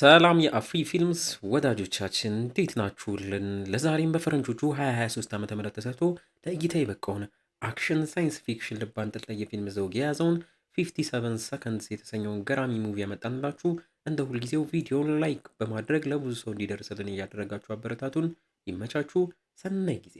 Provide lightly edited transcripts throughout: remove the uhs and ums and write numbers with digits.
ሰላም የአፍሪ ፊልምስ ወዳጆቻችን እንዴት ናችሁልን? ለዛሬም በፈረንጆቹ 2023 ዓ.ም ተሰርቶ ለእይታ የበቃውን አክሽን ሳይንስ ፊክሽን ልብ አንጠልጣይ የፊልም ዘውግ የያዘውን 57 ሰከንድስ የተሰኘውን ገራሚ ሙቪ ያመጣንላችሁ። እንደ ሁልጊዜው ቪዲዮን ላይክ በማድረግ ለብዙ ሰው እንዲደርስልን እያደረጋችሁ አበረታቱን። ይመቻችሁ። ሰናይ ጊዜ።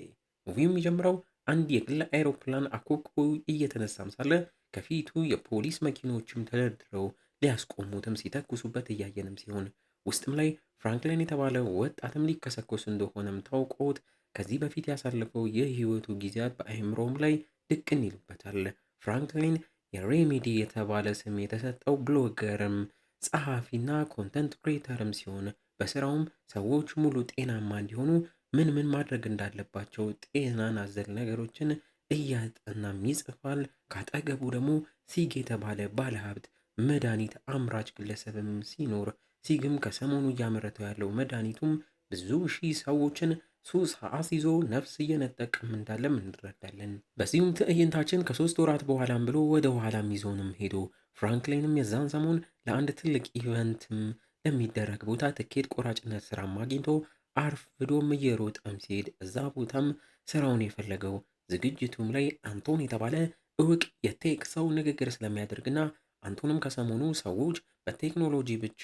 ሙቪው የሚጀምረው አንድ የግል አይሮፕላን አኮኩቦ እየተነሳም ሳለ ከፊቱ የፖሊስ መኪኖችም ተደርድረው ሊያስቆሙትም ሲተኩሱበት እያየንም ሲሆን ውስጥም ላይ ፍራንክሊን የተባለ ወጣትም ሊከሰኮስ እንደሆነም ታውቆት ከዚህ በፊት ያሳለፈው የህይወቱ ጊዜያት በአእምሮም ላይ ድቅን ይሉበታል። ፍራንክሊን የሬሜዲ የተባለ ስም የተሰጠው ብሎገርም ጸሐፊና ኮንተንት ክሬተርም ሲሆን በስራውም ሰዎች ሙሉ ጤናማ እንዲሆኑ ምን ማድረግ እንዳለባቸው ጤናን አዘል ነገሮችን እያጠናም ይጽፋል። ካጠገቡ ደግሞ ሲግ የተባለ ባለሀብት መድኃኒት አምራች ግለሰብም ሲኖር ሲግም ከሰሞኑ እያመረተው ያለው መድኃኒቱም ብዙ ሺህ ሰዎችን ሱስ አስይዞ ነፍስ እየነጠቅም እንዳለም እንረዳለን። በዚሁም ትዕይንታችን ከሶስት ወራት በኋላም ብሎ ወደ ኋላም ይዞንም ሄዶ ፍራንክሊንም የዛን ሰሞን ለአንድ ትልቅ ኢቨንትም ለሚደረግ ቦታ ትኬት ቆራጭነት ስራም አግኝቶ አርፍዶም እየሮጠም ሲሄድ እዛ ቦታም ስራውን የፈለገው ዝግጅቱም ላይ አንቶን የተባለ እውቅ የቴክ ሰው ንግግር ስለሚያደርግና አንቶንም ከሰሞኑ ሰዎች በቴክኖሎጂ ብቻ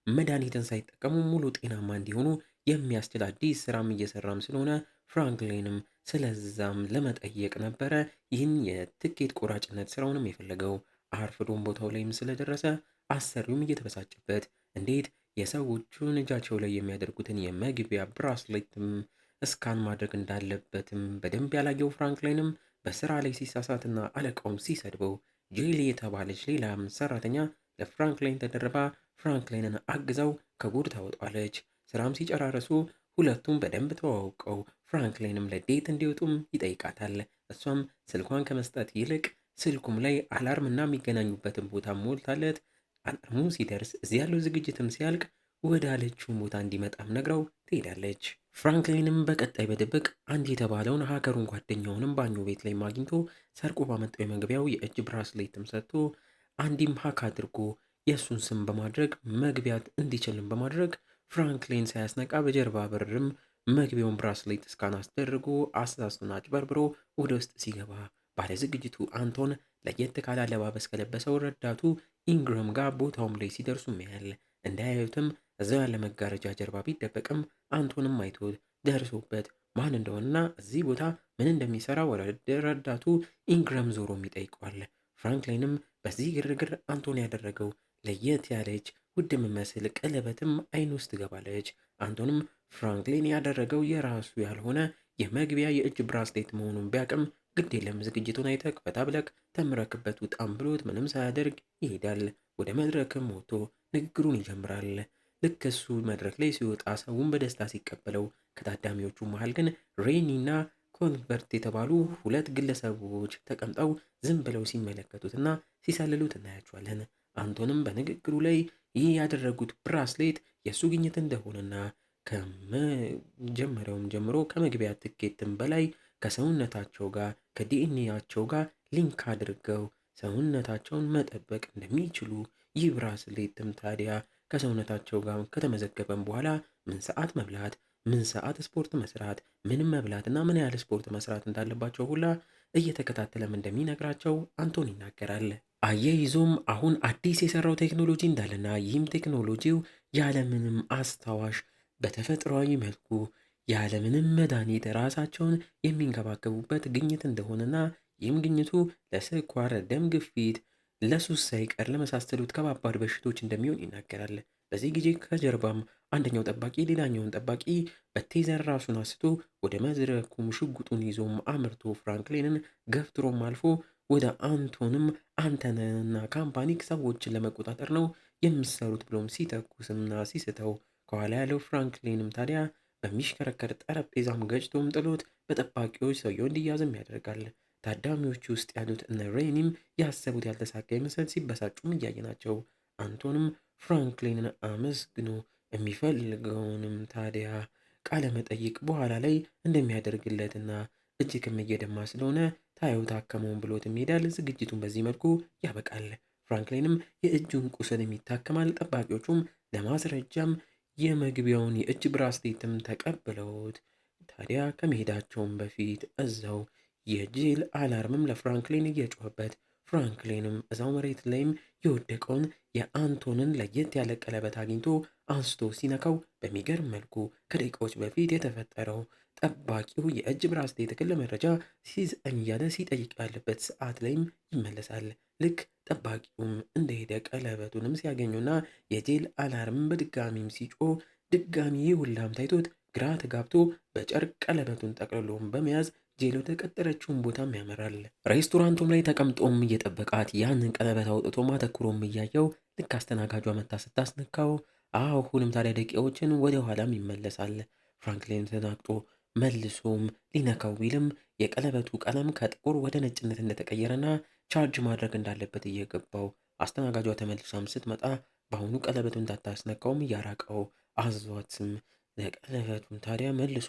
መድኃኒትን ሳይጠቀሙ ሙሉ ጤናማ እንዲሆኑ የሚያስችል አዲስ ስራም እየሰራም ስለሆነ ፍራንክሊንም ስለዛም ለመጠየቅ ነበረ ይህን የትኬት ቆራጭነት ስራውንም የፈለገው። አርፍዶም ቦታው ላይም ስለደረሰ አሰሪውም እየተበሳጨበት እንዴት የሰዎቹን እጃቸው ላይ የሚያደርጉትን የመግቢያ ብራስሌትም እስካን ማድረግ እንዳለበትም በደንብ ያላየው ፍራንክሊንም በስራ ላይ ሲሳሳትና አለቃውም ሲሰድበው ጄሊ የተባለች ሌላም ሰራተኛ ለፍራንክሊን ተደርባ ፍራንክሊንን አግዛው ከጉድ ታወጣለች። ስራም ሲጨራረሱ ሁለቱም በደንብ ተዋውቀው ፍራንክሊንም ለዴት እንዲወጡም ይጠይቃታል። እሷም ስልኳን ከመስጠት ይልቅ ስልኩም ላይ አላርም እና የሚገናኙበትን ቦታ ሞልታለት አላርሙ ሲደርስ እዚህ ያለው ዝግጅትም ሲያልቅ ወዳለችውን ቦታ እንዲመጣም ነግረው ትሄዳለች። ፍራንክሊንም በቀጣይ በድብቅ አንድ የተባለውን ሀከሩን ጓደኛውንም ባኞ ቤት ላይ አግኝቶ ሰርቆ ባመጣው የመግቢያው የእጅ ብራስሌትም ሰጥቶ አንዲም ሀክ አድርጎ የእሱን ስም በማድረግ መግቢያት እንዲችልም በማድረግ ፍራንክሊን ሳያስነቃ በጀርባ በርም መግቢያውን ብራስሌት እስካን አስደርጎ አስተሳስቶና አጭበርብሮ ወደ ውስጥ ሲገባ ባለ ዝግጅቱ አንቶን ለየት ካለ አለባበስ ከለበሰው ረዳቱ ኢንግራም ጋር ቦታውም ላይ ሲደርሱም ያያል። እንዳያዩትም እዛው ያለ መጋረጃ ጀርባ ቢደበቅም አንቶንም አይቶት ደርሶበት ማን እንደሆነና እዚህ ቦታ ምን እንደሚሰራ ወደ ረዳቱ ኢንግራም ዞሮም ይጠይቀዋል። ፍራንክሊንም በዚህ ግርግር አንቶን ያደረገው ለየት ያለች ውድ የምመስል ቀለበትም አይን ውስጥ ትገባለች። አንቶንም ፍራንክሊን ያደረገው የራሱ ያልሆነ የመግቢያ የእጅ ብራስሌት መሆኑን ቢያቅም ግድ የለም ዝግጅቱን አይተህ ፈታ ብለህ ተምረክበት ውጣም ብሎት ምንም ሳያደርግ ይሄዳል። ወደ መድረክም ወጥቶ ንግግሩን ይጀምራል። ልክ እሱ መድረክ ላይ ሲወጣ ሰውን በደስታ ሲቀበለው ከታዳሚዎቹ መሃል ግን ሬኒና ኮንቨርት የተባሉ ሁለት ግለሰቦች ተቀምጠው ዝም ብለው ሲመለከቱትና ሲሰልሉት እናያቸዋለን። አንቶንም በንግግሩ ላይ ይህ ያደረጉት ብራስሌት የእሱ ግኝት እንደሆነና ከመጀመሪያውም ጀምሮ ከመግቢያ ትኬትም በላይ ከሰውነታቸው ጋር ከዲኤንኤያቸው ጋር ሊንክ አድርገው ሰውነታቸውን መጠበቅ እንደሚችሉ ይህ ብራስሌትም ታዲያ ከሰውነታቸው ጋር ከተመዘገበም በኋላ ምን ሰዓት መብላት፣ ምን ሰዓት ስፖርት መስራት፣ ምንም መብላትና ምን ያህል ስፖርት መስራት እንዳለባቸው ሁላ እየተከታተለም እንደሚነግራቸው አንቶን ይናገራል። አያይዞም አሁን አዲስ የሰራው ቴክኖሎጂ እንዳለና ይህም ቴክኖሎጂው ያለምንም አስታዋሽ በተፈጥሯዊ መልኩ ያለምንም መድኃኒት ራሳቸውን የሚንከባከቡበት ግኝት እንደሆነና ይህም ግኝቱ ለስኳር፣ ደም ግፊት፣ ለሱስ ሳይቀር ለመሳሰሉት ከባባድ በሽቶች እንደሚሆን ይናገራል። በዚህ ጊዜ ከጀርባም አንደኛው ጠባቂ ሌላኛውን ጠባቂ በቴዘር ራሱን አስቶ ወደ መድረኩም ሽጉጡን ይዞም አምርቶ ፍራንክሊንን ገፍትሮም አልፎ ወደ አንቶንም አንተነና ካምፓኒክ ሰዎችን ለመቆጣጠር ነው የምሰሩት ብሎም ሲተኩስምና ሲስተው ከኋላ ያለው ፍራንክሊንም ታዲያ በሚሽከረከር ጠረጴዛም ገጭቶም ጥሎት በጠባቂዎች ሰውየው እንዲያዝም ያደርጋል። ታዳሚዎቹ ውስጥ ያሉት እነ ሬኒም ያሰቡት ያልተሳካ ይመስል ሲበሳጩም እያየናቸው አንቶንም ፍራንክሊንን አመስግኖ የሚፈልገውንም ታዲያ ቃለ መጠይቅ በኋላ ላይ እንደሚያደርግለትና እጅግም እየደማ ስለሆነ ታየው ታከመውን ብሎት ይሄዳል። ዝግጅቱን በዚህ መልኩ ያበቃል። ፍራንክሊንም የእጁን ቁስልም ይታከማል። ጠባቂዎቹም ለማስረጃም የመግቢያውን የእጅ ብራስሌትም ተቀብለውት ታዲያ ከመሄዳቸውም በፊት እዛው የጂል አላርምም ለፍራንክሊን እየጮኸበት ፍራንክሊንም እዛው መሬት ላይም የወደቀውን የአንቶንን ለየት ያለ ቀለበት አግኝቶ አንስቶ ሲነካው በሚገርም መልኩ ከደቂቃዎች በፊት የተፈጠረው ጠባቂው የእጅ ብራስሌትህን ለመረጃ ሲዘኝ እያለ ሲጠይቅ ያለበት ሰዓት ላይም ይመለሳል። ልክ ጠባቂውም እንደሄደ ቀለበቱንም ሲያገኙና የጄል አላርም በድጋሚም ሲጮህ ድጋሚ ሁላም ታይቶት ግራ ተጋብቶ በጨርቅ ቀለበቱን ጠቅልሎም በመያዝ ጄል ወደ ቀጠረችውን ቦታም ያመራል። ሬስቶራንቱም ላይ ተቀምጦም እየጠበቃት ያንን ቀለበት አውጥቶ ማተኩሮም እያየው ልክ አስተናጋጇ መታ ስታስነካው አሁንም ታዲያ ደቂቃዎችን ወደ ኋላም ይመለሳል። ፍራንክሊን ተናግጦ መልሶም ሊነካው ቢልም የቀለበቱ ቀለም ከጥቁር ወደ ነጭነት እንደተቀየረና ቻርጅ ማድረግ እንዳለበት እየገባው አስተናጋጇ ተመልሳም ስትመጣ በአሁኑ ቀለበቱን እንዳታስነካውም እያራቀው አዟትም ለቀለበቱን ታዲያ መልሶ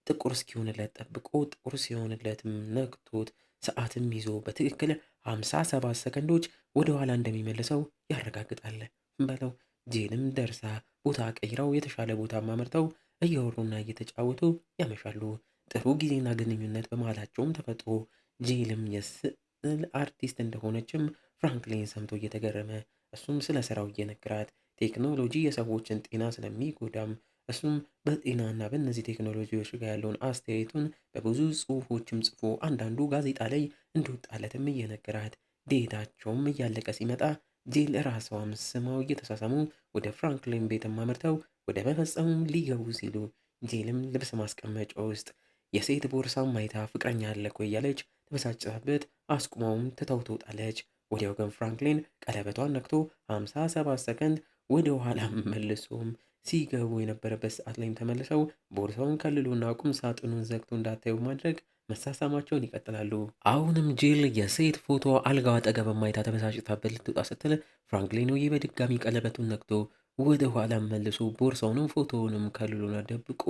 ጥቁር እስኪሆንለት ጠብቆ ጥቁር ሲሆንለትም ነክቶት ሰዓትም ይዞ በትክክል 57 ሰከንዶች ወደ ኋላ እንደሚመልሰው ያረጋግጣል። በለው ጄልም ደርሳ ቦታ ቀይረው የተሻለ ቦታ አመርተው እያወሩና እየተጫወቱ ያመሻሉ። ጥሩ ጊዜና ግንኙነት በመሃላቸውም ተፈጥሮ ጄልም የስዕል አርቲስት እንደሆነችም ፍራንክሊን ሰምቶ እየተገረመ እሱም ስለ ስራው እየነገራት ቴክኖሎጂ የሰዎችን ጤና ስለሚጎዳም እሱም በጤናና በእነዚህ ቴክኖሎጂዎች ጋር ያለውን አስተያየቱን በብዙ ጽሁፎችም ጽፎ አንዳንዱ ጋዜጣ ላይ እንደወጣለትም እየነገራት ዴታቸውም እያለቀ ሲመጣ ጄል ራሷም ስማው እየተሳሳሙ ወደ ፍራንክሊን ቤትም አምርተው ወደ መፈጸሙም ሊገቡ ሲሉ ጄልም ልብስ ማስቀመጫ ውስጥ የሴት ቦርሳም ማይታ ፍቅረኛ አለ እኮ እያለች ተበሳጭታበት አስቁመውም ትተው ትወጣለች። ወዲያው ግን ፍራንክሊን ቀለበቷን ነክቶ 57 ሰከንድ ወደ ኋላ መልሶም ሲገቡ የነበረበት ሰዓት ላይም ተመልሰው ቦርሳውን ከልሎና ቁም ሳጥኑን ዘግቶ እንዳታዩ ማድረግ መሳሳማቸውን ይቀጥላሉ። አሁንም ጂል የሴት ፎቶ አልጋው አጠገብ ማይታ ተበሳጭታበት ልትወጣ ስትል ፍራንክሊን ይህ በድጋሚ ቀለበቱን ነክቶ ወደ ኋላ መልሶ ቦርሳውንም ፎቶውንም ከልሎና ደብቆ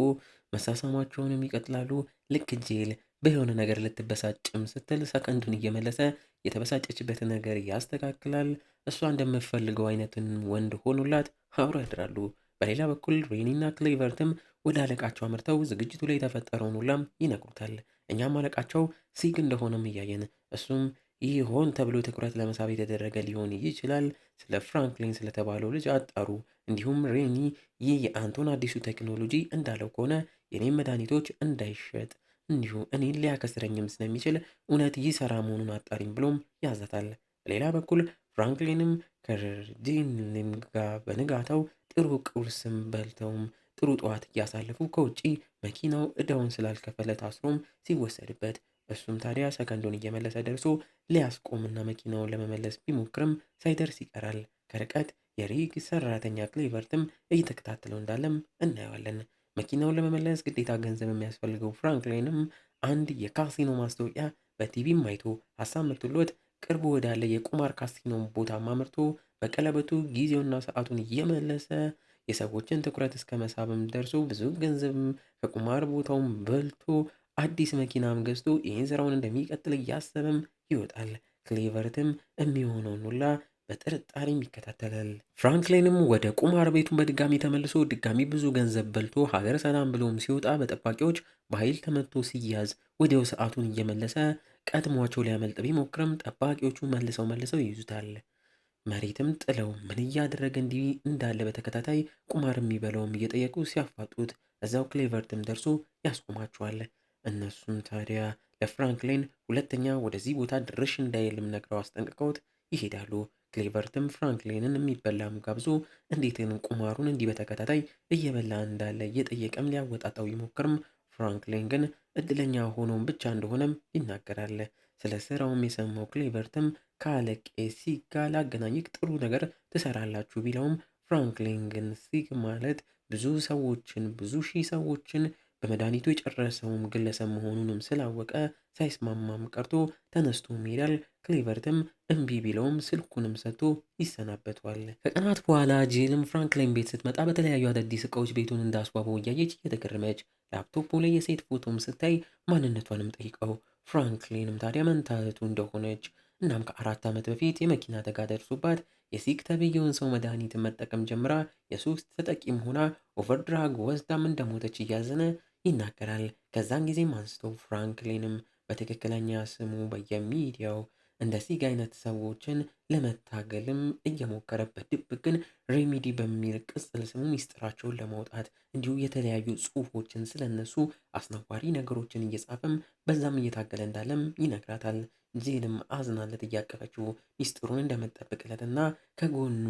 መሳሳማቸውንም ይቀጥላሉ። ልክ ጂል በየሆነ ነገር ልትበሳጭም ስትል ሰከንዱን እየመለሰ የተበሳጨችበትን ነገር ያስተካክላል። እሷ እንደምትፈልገው አይነትን ወንድ ሆኖላት አብረው ያድራሉ። በሌላ በኩል ሬኒና ክሌቨርትም ወደ አለቃቸው አምርተው ዝግጅቱ ላይ የተፈጠረውን ሁላም ይነግሩታል። እኛም አለቃቸው ሲግ እንደሆነም እያየን እሱም ይህ ሆን ተብሎ ትኩረት ለመሳብ የተደረገ ሊሆን ይችላል። ስለ ፍራንክሊን ስለተባለው ልጅ አጣሩ። እንዲሁም ሬኒ ይህ የአንቶን አዲሱ ቴክኖሎጂ እንዳለው ከሆነ የኔም መድኃኒቶች እንዳይሸጥ እንዲሁ እኔን ሊያከስረኝም ስለሚችል እውነት ይሰራ መሆኑን አጣሪም ብሎም ያዛታል። በሌላ በኩል ፍራንክሊንም ከርዲንም ጋር በንጋታው ጥሩ ቁርስም በልተውም ጥሩ ጠዋት እያሳለፉ ከውጪ መኪናው እዳውን ስላልከፈለ ታስሮም ሲወሰድበት እሱም ታዲያ ሰከንዱን እየመለሰ ደርሶ ሊያስቆምና መኪናውን ለመመለስ ቢሞክርም ሳይደርስ ይቀራል። ከርቀት የሪግ ሰራተኛ ክሌቨርትም እየተከታተለው እንዳለም እናየዋለን። መኪናውን ለመመለስ ግዴታ ገንዘብ የሚያስፈልገው ፍራንክሊንም አንድ የካሲኖ ማስታወቂያ በቲቪም አይቶ ሀሳብ መጥቶለት ቅርቡ ወዳለ የቁማር ካሲኖ ቦታ አምርቶ በቀለበቱ ጊዜውና ሰዓቱን እየመለሰ የሰዎችን ትኩረት እስከ መሳብም ደርሶ ብዙ ገንዘብም ከቁማር ቦታውም በልቶ አዲስ መኪናም ገዝቶ ይህን ስራውን እንደሚቀጥል እያሰበም ይወጣል። ክሌቨርትም የሚሆነውን ሁላ በጥርጣሬም ይከታተላል። ፍራንክሊንም ወደ ቁማር ቤቱን በድጋሚ ተመልሶ ድጋሚ ብዙ ገንዘብ በልቶ ሀገር ሰላም ብሎም ሲወጣ በጠባቂዎች በኃይል ተመቶ ሲያዝ ወዲያው ሰዓቱን እየመለሰ ቀድሟቸው ሊያመልጥ ቢሞክርም ጠባቂዎቹ መልሰው ይይዙታል። መሬትም ጥለው ምን እያደረገ እንዲህ እንዳለ በተከታታይ ቁማር የሚበላውም እየጠየቁ ሲያፋጡት እዛው ክሌቨርትም ደርሶ ያስቆማቸዋል። እነሱም ታዲያ ለፍራንክሊን ሁለተኛ ወደዚህ ቦታ ድርሽ እንዳይልም ነግረው አስጠንቅቀውት ይሄዳሉ። ክሌቨርትም ፍራንክሊንን የሚበላም ጋብዞ እንዴትን ቁማሩን እንዲህ በተከታታይ እየበላ እንዳለ እየጠየቀም ሊያወጣጣው ይሞክርም። ፍራንክሊን ግን እድለኛ ሆኖም ብቻ እንደሆነም ይናገራል። ስለ ስራውም የሰማው ክሌቨርትም ከአለቄ ሲግ ጋር ላገናኝክ ጥሩ ነገር ትሰራላችሁ ቢለውም ፍራንክሊን ግን ሲግ ማለት ብዙ ሺህ ሰዎችን በመድኃኒቱ የጨረሰውም ግለሰብ መሆኑንም ስላወቀ ሳይስማማም ቀርቶ ተነስቶ ይሄዳል። ክሌቨርትም እምቢ ቢለውም ስልኩንም ሰጥቶ ይሰናበቷል። ከቀናት በኋላ ጂልም ፍራንክሊን ቤት ስትመጣ በተለያዩ አዳዲስ እቃዎች ቤቱን እንዳስዋበው እያየች እየተገረመች ላፕቶፑ ላይ የሴት ፎቶም ስታይ ማንነቷንም ጠይቀው ፍራንክሊንም ታዲያ መንታቱ እንደሆነች እናም ከ4 ዓመት በፊት የመኪና አደጋ ደርሶባት የሲግ ተብዬውን ሰው መድኃኒትን መጠቀም ጀምራ የሱስ ተጠቂም ሆና ኦቨርድራግ ወስዳም እንደሞተች እያዘነ ይናገራል። ከዛን ጊዜም አንስቶ ፍራንክሊንም በትክክለኛ ስሙ በየሚዲያው እንደ ሲግ አይነት ሰዎችን ለመታገልም እየሞከረ በድብቅ ግን ሬሚዲ በሚል ቅጽል ስሙ ሚስጥራቸውን ለማውጣት እንዲሁ የተለያዩ ጽሁፎችን ስለነሱ አስነዋሪ ነገሮችን እየጻፈም በዛም እየታገለ እንዳለም ይነግራታል። ጄልም አዝናለት እያቀፈችው ሚስጥሩን እንደምትጠብቅለትና ከጎኑ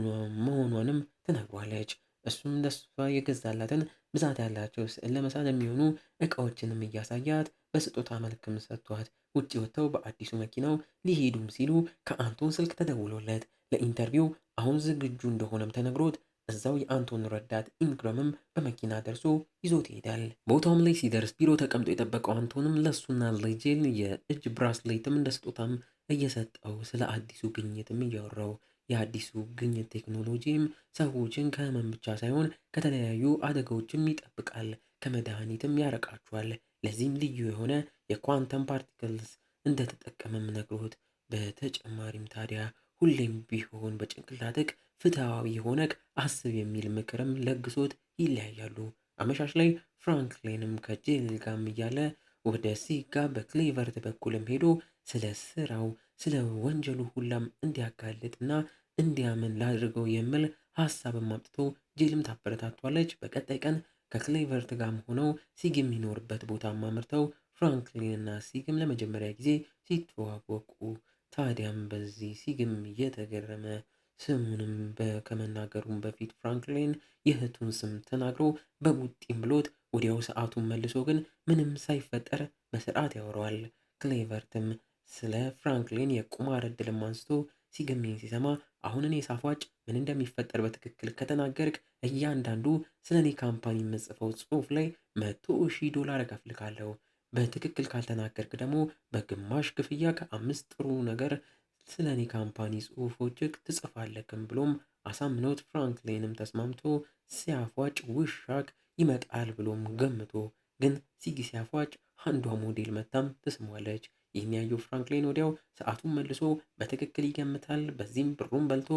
መሆኗንም ትነግሯለች። እሱም ለሷ የገዛላትን ብዛት ያላቸው ስዕል ለመሳል የሚሆኑ እቃዎችንም እያሳያት በስጦታ መልክም ሰጥቷት ውጭ ወጥተው በአዲሱ መኪናው ሊሄዱም ሲሉ ከአንቶን ስልክ ተደውሎለት ለኢንተርቪው አሁን ዝግጁ እንደሆነም ተነግሮት እዛው የአንቶን ረዳት ኢንግረምም በመኪና ደርሶ ይዞት ይሄዳል። ቦታውም ላይ ሲደርስ ቢሮ ተቀምጦ የጠበቀው አንቶንም ለሱና ለጄል የእጅ ብራስሌትም እንደ ስጦታም እየሰጠው ስለ አዲሱ ግኝትም እያወራው የአዲሱ ግኝት ቴክኖሎጂም ሰዎችን ከህመም ብቻ ሳይሆን ከተለያዩ አደጋዎችም ይጠብቃል፣ ከመድኃኒትም ያረቃቸዋል። ለዚህም ልዩ የሆነ የኳንተም ፓርቲክልስ እንደተጠቀመም ነግሮት በተጨማሪም ታዲያ ሁሌም ቢሆን በጭንቅላትክ ፍትሃዊ ሆነክ አስብ የሚል ምክርም ለግሶት ይለያያሉ። አመሻሽ ላይ ፍራንክሊንም ከጄል ጋም እያለ ወደ ሲጋ በክሌቨርት በኩልም ሄዶ ስለ ስራው ስለ ወንጀሉ ሁላም እንዲያጋልጥና እንዲያምን ላድርገው የሚል ሀሳብም አምጥቶ ጄልም ታበረታቷለች። በቀጣይ ቀን ከክሌቨርት ጋርም ሆነው ሲግ የሚኖርበት ቦታ አምርተው ፍራንክሊንና ሲግም ለመጀመሪያ ጊዜ ሲተዋወቁ ታዲያም በዚህ ሲግም እየተገረመ ስሙንም ከመናገሩም በፊት ፍራንክሊን የእህቱን ስም ተናግሮ በቡጢም ብሎት ወዲያው ሰዓቱን መልሶ ግን ምንም ሳይፈጠር በስርዓት ያወራዋል። ክሌቨርትም ስለ ፍራንክሊን የቁማር እድልም አንስቶ ሲግሜን ሲሰማ አሁን እኔ ሳፏጭ ምን እንደሚፈጠር በትክክል ከተናገርክ እያንዳንዱ ስለ እኔ ካምፓኒ የምጽፈው ጽሁፍ ላይ $100,000 እከፍልካለሁ። በትክክል ካልተናገርክ ደግሞ በግማሽ ክፍያ ከ5 ጥሩ ነገር ስለ እኔ ካምፓኒ ጽሁፎችክ ትጽፋለክም ብሎም አሳምኖት ፍራንክሊንም ተስማምቶ ሲያፏጭ ውሻክ ይመጣል ብሎም ገምቶ ግን ሲግ ሲያፏጭ አንዷ ሞዴል መታም ትስሟለች። ይህን ያየው ፍራንክሊን ወዲያው ሰዓቱን መልሶ በትክክል ይገምታል። በዚህም ብሩን በልቶ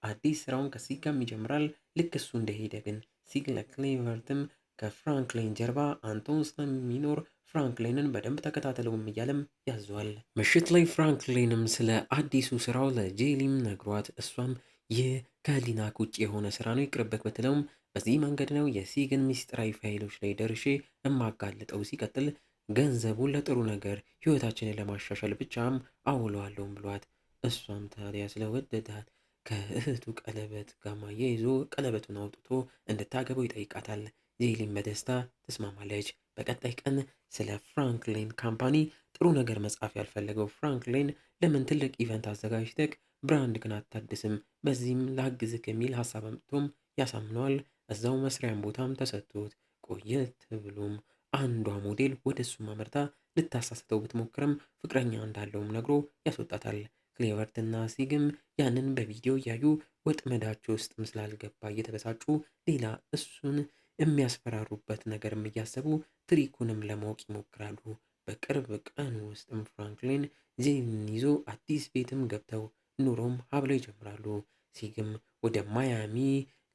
አዲስ ስራውን ከሲግ ጋርም ይጀምራል። ልክ እሱ እንደሄደ ግን ሲግ ለክሌቨርትም ከፍራንክሊን ጀርባ አንቶን ስለሚኖር ፍራንክሊንን በደንብ ተከታተለውም እያለም ያዘዋል። ምሽት ላይ ፍራንክሊንም ስለ አዲሱ ስራው ለጄሊም ነግሯት እሷም ይህ ከህሊናክ ውጭ የሆነ ስራ ነው ይቅርበት ብትለውም በዚህ መንገድ ነው የሲግን ሚስጥራዊ ፋይሎች ላይ ደርሼ እማጋልጠው፣ ሲቀጥል ገንዘቡን ለጥሩ ነገር ህይወታችንን ለማሻሻል ብቻም አውለዋለሁም ብሏት እሷም ታዲያ ስለወደዳት ከእህቱ ቀለበት ጋር አያይዞ ቀለበቱን አውጥቶ እንድታገበው ይጠይቃታል። ጄሊም በደስታ ትስማማለች። በቀጣይ ቀን ስለ ፍራንክሊን ካምፓኒ ጥሩ ነገር መጻፍ ያልፈለገው ፍራንክሊን ለምን ትልቅ ኢቨንት አዘጋጅተክ ብራንድ ግን አታድስም? በዚህም ላግዝክ የሚል ሀሳብ አምጥቶም ያሳምነዋል። እዛው መስሪያን ቦታም ተሰጥቶት ቆየት ብሎም አንዷ ሞዴል ወደ እሱ አመርታ ልታሳስተው ብትሞክርም ፍቅረኛ እንዳለውም ነግሮ ያስወጣታል። ክሌቨርትና ሲግም ያንን በቪዲዮ እያዩ ወጥመዳቸው ውስጥም ስላልገባ እየተበሳጩ ሌላ እሱን የሚያስፈራሩበት ነገርም እያሰቡ ትሪኩንም ለማወቅ ይሞክራሉ። በቅርብ ቀን ውስጥም ፍራንክሊን ጄልን ይዞ አዲስ ቤትም ገብተው ኑሮም ሀብለው ይጀምራሉ። ሲግም ወደ ማያሚ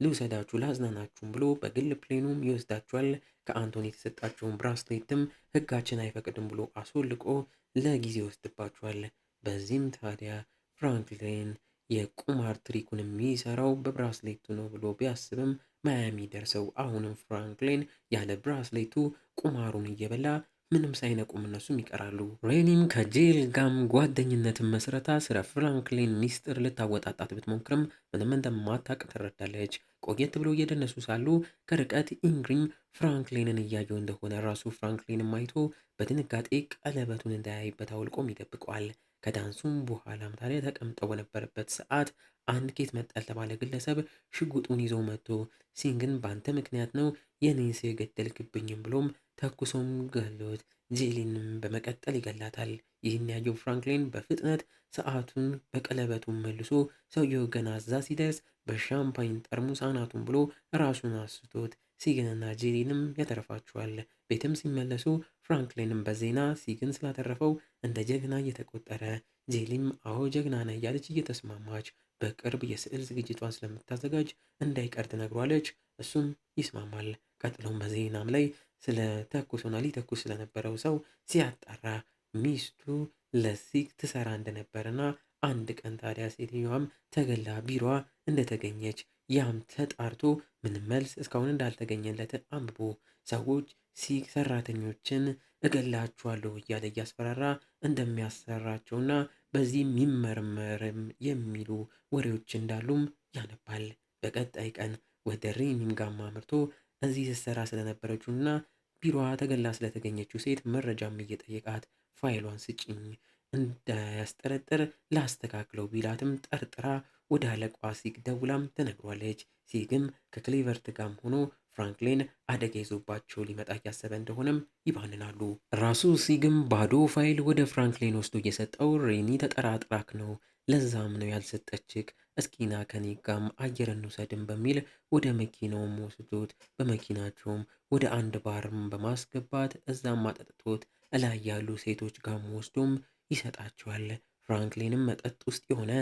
ልውሰዳችሁ ላዝናናችሁም ብሎ በግል ፕሌኑም ይወስዳቸዋል። ከአንቶኒ የተሰጣቸውን ብራስሌትም ህጋችን አይፈቅድም ብሎ አስወልቆ ለጊዜ ይወስድባቸዋል። በዚህም ታዲያ ፍራንክሊን የቁማር ትሪኩን የሚሰራው በብራስሌቱ ነው ብሎ ቢያስብም ማያሚ ደርሰው አሁንም ፍራንክሊን ያለ ብራስሌቱ ቁማሩን እየበላ ምንም ሳይነቁም እነሱም ይቀራሉ። ሬኒም ከጄል ጋም ጓደኝነትን መስረታ ስለ ፍራንክሊን ሚስጥር ልታወጣጣት ብትሞክርም ምንም እንደማታውቅ ትረዳለች። ቆየት ብሎ እየደነሱ ሳሉ ከርቀት ኢንግሪም ፍራንክሊንን እያየው እንደሆነ ራሱ ፍራንክሊንም አይቶ በድንጋጤ ቀለበቱን እንዳያይበት አውልቆም ይደብቀዋል። ከዳንሱም በኋላም ታዲያ ተቀምጠው በነበረበት ሰዓት አንድ ኬት መጣ ለተባለ ግለሰብ ሽጉጡን ይዞ መጥቶ ሲግን በአንተ ምክንያት ነው የኔን ሰው የገደልክብኝም ብሎም ተኩሶም ገሎት ጄሊንም በመቀጠል ይገላታል። ይህን ያየው ፍራንክሊን በፍጥነት ሰዓቱን በቀለበቱን መልሶ ሰውየው ገና እዛ ሲደርስ በሻምፓኝ ጠርሙስ አናቱን ብሎ ራሱን አስቶት ሲግንና ጄሊንም ያተርፋቸዋል። ቤትም ሲመለሱ ፍራንክሊንም በዜና ሲግን ስላተረፈው እንደ ጀግና እየተቆጠረ፣ ጄሊም አዎ ጀግና ነህ እያለች እየተስማማች በቅርብ የስዕል ዝግጅቷን ስለምታዘጋጅ እንዳይቀር ትነግሯለች። እሱም ይስማማል። ቀጥሎም በዜናም ላይ ስለ ተኩሶና ሊተኩስ ስለነበረው ሰው ሲያጣራ ሚስቱ ለሲግ ትሰራ እንደነበርና አንድ ቀን ታዲያ ሴትዮዋም ተገላ ቢሮዋ እንደተገኘች ያም ተጣርቶ ምንም መልስ እስካሁን እንዳልተገኘለት አንብቦ ሰዎች ሲግ ሰራተኞችን እገላችኋለሁ እያለ እያስፈራራ እንደሚያሰራቸውና በዚህም ይመርመርም የሚሉ ወሬዎች እንዳሉም ያነባል። በቀጣይ ቀን ወደ ሬኒም ጋማ አምርቶ እዚህ ስትሰራ ስለነበረችውና ቢሮዋ ተገላ ስለተገኘችው ሴት መረጃም እየጠየቃት ፋይሏን ስጭኝ እንዳያስጠረጥር ላስተካክለው ቢላትም ጠርጥራ ወደ አለቋ ሲግ ደውላም ትነግሯለች። ሲግም ከክሌቨርት ጋርም ሆኖ ፍራንክሊን አደጋ ይዞባቸው ሊመጣ እያሰበ እንደሆነም ይባንናሉ። ራሱ ሲግም ባዶ ፋይል ወደ ፍራንክሊን ወስዶ እየሰጠው ሬኒ ተጠራጥራክ ነው፣ ለዛም ነው ያልሰጠችክ፣ እስኪና ከኔ ጋም አየር እንውሰድም በሚል ወደ መኪናውም ወስዶት በመኪናቸውም ወደ አንድ ባርም በማስገባት እዛም አጠጥቶት እላይ ያሉ ሴቶች ጋም ወስዶም ይሰጣቸዋል። ፍራንክሊንም መጠጥ ውስጥ የሆነ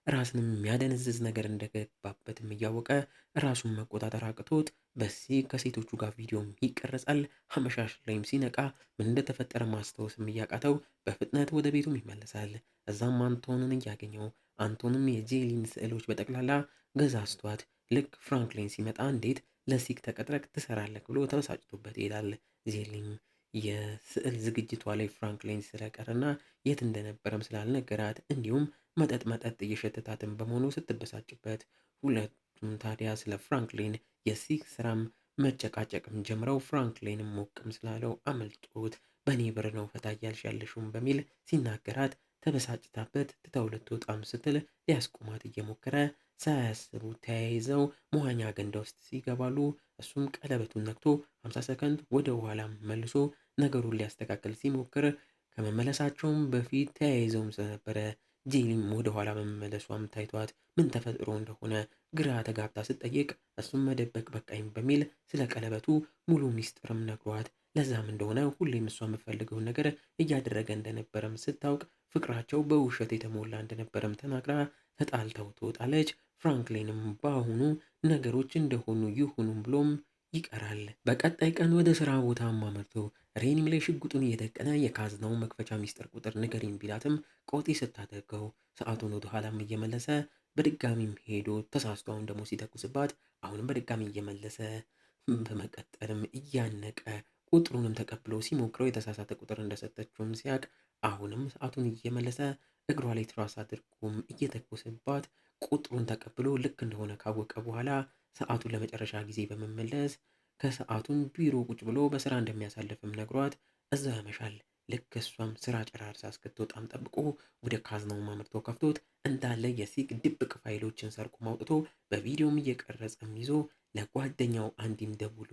ራስንም የሚያደነዝዝ ነገር እንደገባበትም እያወቀ ራሱን መቆጣጠር አቅቶት በዚህ ከሴቶቹ ጋር ቪዲዮም ይቀረጻል። አመሻሽ ላይም ሲነቃ ምን እንደተፈጠረ ማስታወስም እያቃተው በፍጥነት ወደ ቤቱም ይመለሳል። እዛም አንቶንን እያገኘው አንቶንም የጄሊን ስዕሎች በጠቅላላ ገዛዝቷት ልክ ፍራንክሊን ሲመጣ እንዴት ለሲግ ተቀጥረክ ትሰራለህ ብሎ ተበሳጭቶበት ይሄዳል። ጄሊም የስዕል ዝግጅቷ ላይ ፍራንክሊን ስለቀረና የት እንደነበረም ስላልነገራት እንዲሁም መጠጥ እየሸተታትን በመሆኑ ስትበሳጭበት ሁለቱም ታዲያ ስለ ፍራንክሊን የሲግ ስራም መጨቃጨቅም ጀምረው ፍራንክሊንም ሞቅም ስላለው አመልጦት በእኔ ብር ነው ፈታ እያልሽ ያለሽውም በሚል ሲናገራት ተበሳጭታበት ትታው ልትወጣም ስትል ሊያስቆማት እየሞከረ ሳያስቡ ተያይዘው መዋኛ ገንዳ ውስጥ ሲገባሉ እሱም ቀለበቱን ነክቶ 50 ሰከንድ ወደ ኋላም መልሶ ነገሩን ሊያስተካከል ሲሞክር ከመመለሳቸውም በፊት ተያይዘውም ስለነበረ ጄሊም ወደ ኋላ መመለሷም ታይቷት ምን ተፈጥሮ እንደሆነ ግራ ተጋብታ ስትጠይቅ እሱም መደበቅ በቃኝ በሚል ስለ ቀለበቱ ሙሉ ሚስጥርም ነግሯት ለዛም እንደሆነ ሁሌም እሷ የምፈልገውን ነገር እያደረገ እንደነበረም ስታውቅ ፍቅራቸው በውሸት የተሞላ እንደነበረም ተናግራ ተጣልተው ትወጣለች። ፍራንክሊንም በአሁኑ ነገሮች እንደሆኑ ይሁኑም ብሎም ይቀራል። በቀጣይ ቀን ወደ ስራ ቦታ አማመርቶ ሬኒም ላይ ሽጉጡን እየደቀነ የካዝናው መክፈቻ ሚስጥር ቁጥር ንገሪኝ ቢላትም ቆጢ ስታደርገው ሰዓቱን ወደ ኋላም እየመለሰ በድጋሚም ሄዶ ተሳስቶ አሁን ደግሞ ሲተኩስባት አሁንም በድጋሚ እየመለሰ በመቀጠልም እያነቀ ቁጥሩንም ተቀብሎ ሲሞክረው የተሳሳተ ቁጥር እንደሰጠችውም ሲያቅ አሁንም ሰዓቱን እየመለሰ እግሯ ላይ ትራስ አድርጎም እየተኮሰባት ቁጥሩን ተቀብሎ ልክ እንደሆነ ካወቀ በኋላ ሰዓቱን ለመጨረሻ ጊዜ በመመለስ ከሰዓቱን ቢሮ ቁጭ ብሎ በስራ እንደሚያሳልፍም ነግሯት እዛ ያመሻል። ልክ እሷም ስራ ጨራርሳ እስክትወጣም ጠብቆ ወደ ካዝናው አምርቶ ከፍቶት እንዳለ የሲግ ድብቅ ፋይሎችን ሰርቆ ማውጥቶ በቪዲዮም እየቀረጸም ይዞ ለጓደኛው አንዲም ደውሎ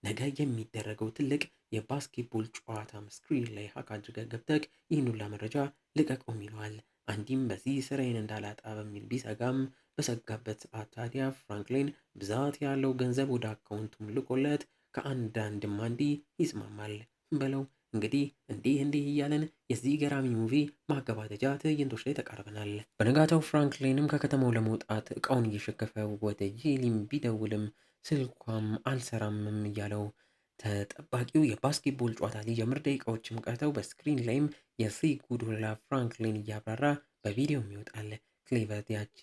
ነገ የሚደረገው ትልቅ የባስኬትቦል ጨዋታም ስክሪን ላይ ሀክ አድርገህ ገብተህ ይህን ሁላ መረጃ ልቀቀውም ይለዋል። አንዲም በዚህ ስራዬን እንዳላጣ በሚል ቢሰጋም በሰጋበት ሰዓት ታዲያ ፍራንክሊን ብዛት ያለው ገንዘብ ወደ አካውንቱም ልኮለት ከአንዳንድም አንዲ ይስማማል በለው። እንግዲህ እንዲህ እያለን የዚህ ገራሚ ሙቪ ማገባደጃ ትዕይንቶች ላይ ተቃርበናል። በነጋታው ፍራንክሊንም ከከተማው ለመውጣት እቃውን እየሸከፈ ወደ ጄሊም ቢደውልም ስልኳም አልሰራምም እያለው ተጠባቂው የባስኬትቦል ጨዋታ ሊጀምር ደቂቃዎችም ቀርተው በስክሪን ላይም የሲግ ጉዱላ ፍራንክሊን እያብራራ በቪዲዮም ይወጣል። ክሌቨር ያቺ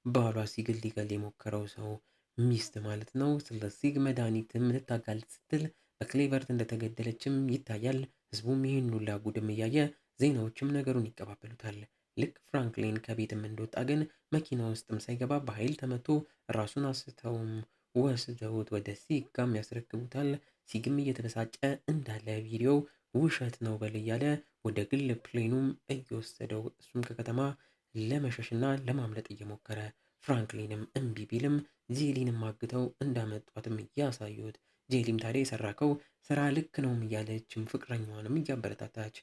ባሏ ሲግል ሊገል የሞከረው ሰው ሚስት ማለት ነው ስለ ሲግ መድኃኒትም ልታጋልጥ ስትል በክሌቨርት እንደተገደለችም ይታያል። ህዝቡም ይህን ሁላ ጉድም እያየ ዜናዎችም ነገሩን ይቀባበሉታል። ልክ ፍራንክሊን ከቤትም እንደወጣ ግን መኪና ውስጥም ሳይገባ በኃይል ተመቶ ራሱን አስተውም ወስደውት ወደ ሲግ ጋም ያስረክቡታል። ሲግም እየተበሳጨ እንዳለ ቪዲዮው ውሸት ነው በል እያለ ወደ ግል ፕሌኑም እየወሰደው እሱም ከከተማ ለመሸሽና ለማምለጥ እየሞከረ ፍራንክሊንም እምቢ ቢልም ጄሊንም አግተው እንዳመጧትም እያሳዩት ጄሊም ታዲያ የሰራከው ስራ ልክ ነውም እያለችም ፍቅረኛዋንም እያበረታታች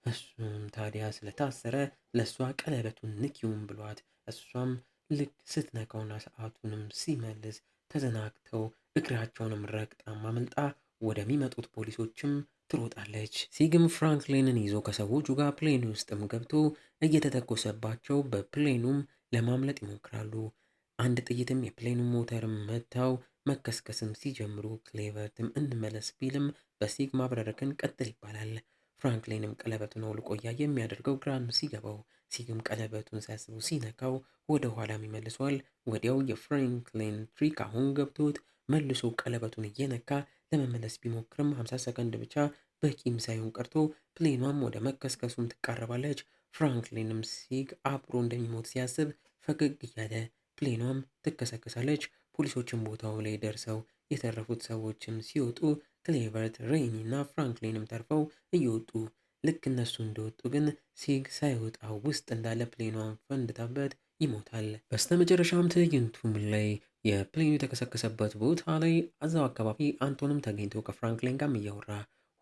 እሱም ታዲያ ስለታሰረ ለእሷ ቀለበቱን ንኪውም ብሏት እሷም ልክ ስትነካውና ሰዓቱንም ሲመልስ ተዘናግተው እግራቸውንም ረግጣም አመልጣ ወደሚመጡት ፖሊሶችም ትሮጣለች። ሲግም ፍራንክሊንን ይዞ ከሰዎቹ ጋር ፕሌን ውስጥም ገብቶ እየተተኮሰባቸው በፕሌኑም ለማምለጥ ይሞክራሉ። አንድ ጥይትም የፕሌኑን ሞተርም መታው መከስከስም ሲጀምሩ ክሌቨርትም እንመለስ ቢልም በሲግ ማብረርክን ቀጥል ይባላል። ፍራንክሊንም ቀለበቱን አውልቆ እያየ የሚያደርገው ግራም ሲገባው ሲግም ቀለበቱን ሲያስቡ ሲነካው ወደ ኋላም ይመልሰዋል። ወዲያው የፍራንክሊን ትሪክ አሁን ገብቶት መልሶ ቀለበቱን እየነካ ለመመለስ ቢሞክርም 50 ሰከንድ ብቻ በቂም ሳይሆን ቀርቶ ፕሌኗም ወደ መከስከሱም ትቃረባለች። ፍራንክሊንም ሲግ አብሮ እንደሚሞት ሲያስብ ፈገግ እያለ ፕሌኗም ትከሰከሳለች። ፖሊሶችም ቦታው ላይ ደርሰው የተረፉት ሰዎችም ሲወጡ ክሌቨርት፣ ሬኒ እና ፍራንክሊንም ተርፈው እየወጡ ልክ እነሱ እንደወጡ ግን ሲግ ሳይወጣ ውስጥ እንዳለ ፕሌኗን ፈንድታበት ይሞታል። በስተመጨረሻም ትዕይንቱም ላይ የፕሌኑ የተከሰከሰበት ቦታ ላይ እዛው አካባቢ አንቶንም ተገኝቶ ከፍራንክሊን ጋርም እያወራ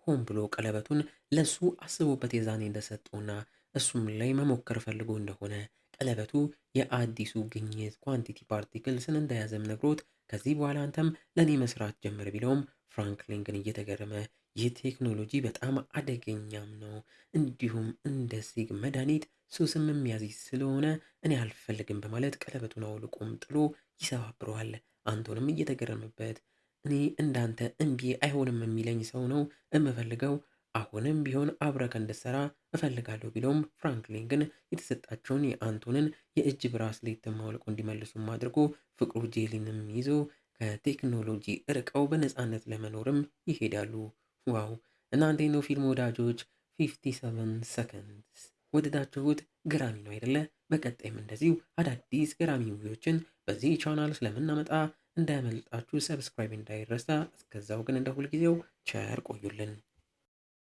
ሆን ብሎ ቀለበቱን ለሱ አስቦበት የዛኔ እንደሰጠውና እሱም ላይ መሞከር ፈልጎ እንደሆነ ቀለበቱ የአዲሱ ግኝት ኳንቲቲ ፓርቲክልስን እንደያዘም ነግሮት ከዚህ በኋላ አንተም ለእኔ መስራት ጀምር ቢለውም ፍራንክሊን ግን እየተገረመ ይህ ቴክኖሎጂ በጣም አደገኛም ነው፣ እንዲሁም እንደ ሲግ መድኃኒት ሱስም የሚያዚዝ ስለሆነ እኔ አልፈልግም በማለት ቀለበቱን አውልቆም ጥሎ ይሰባብረዋል። አንቶንም እየተገረመበት እኔ እንዳንተ እምቢ አይሆንም የሚለኝ ሰው ነው የምፈልገው፣ አሁንም ቢሆን አብረከ እንድትሰራ እፈልጋለሁ ቢለውም ፍራንክሊን ግን የተሰጣቸውን የአንቶንን የእጅ ብራስሌትም አውልቆ እንዲመልሱም አድርጎ ፍቅሩ ጄሊንም ይዞ ከቴክኖሎጂ እርቀው በነፃነት ለመኖርም ይሄዳሉ። ዋው! እናንተ ነው ፊልም ወዳጆች 57 ሰከንድስ ወደዳችሁት? ገራሚ ነው አይደለ? በቀጣይም እንደዚሁ አዳዲስ ገራሚ ሙቪዎችን በዚህ ቻናል ስለምናመጣ እንዳያመልጣችሁ ሰብስክራይብ እንዳይረሳ። እስከዛው ግን እንደ ሁልጊዜው ቸር ቆዩልን።